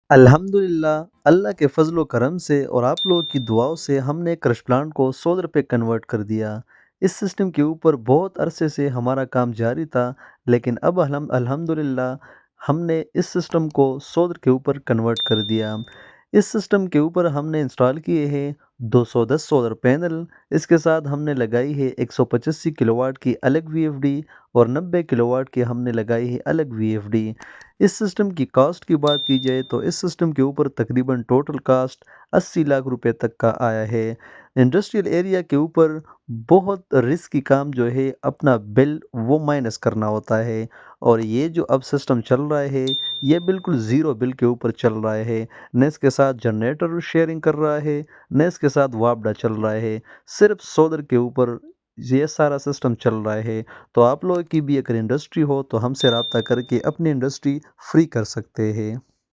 अल्हम्दुलिल्लाह, अल्लाह के फ़ज़्ल व करम से और आप लोगों की दुआओं से हमने क्रश प्लांट को सोलर पे कन्वर्ट कर दिया। इस सिस्टम के ऊपर बहुत अरसे से हमारा काम जारी था, लेकिन अब अल्हम्दुलिल्लाह हमने इस सिस्टम को सोलर के ऊपर कन्वर्ट कर दिया। इस सिस्टम के ऊपर हमने इंस्टॉल किए हैं 210 सोलर पैनल। इसके साथ हमने लगाई है 185 किलोवाट की अलग वीएफडी और 90 किलोवाट की हमने लगाई है अलग वीएफडी। इस सिस्टम की कॉस्ट की बात की जाए तो इस सिस्टम के ऊपर तकरीबन टोटल कास्ट 80 लाख रुपए तक का आया है। इंडस्ट्रियल एरिया के ऊपर बहुत रिस्की काम जो है अपना बिल वो माइनस करना होता है, और ये जो अब सिस्टम चल रहा है ये बिल्कुल ज़ीरो बिल के ऊपर चल रहा है। न इसके साथ जनरेटर शेयरिंग कर रहा है, न इसके साथ वापडा चल रहा है। सिर्फ सोलर के ऊपर ये सारा सिस्टम चल रहा है। तो आप लोगों की भी अगर इंडस्ट्री हो तो हमसे रब्ता करके अपनी इंडस्ट्री फ्री कर सकते हैं।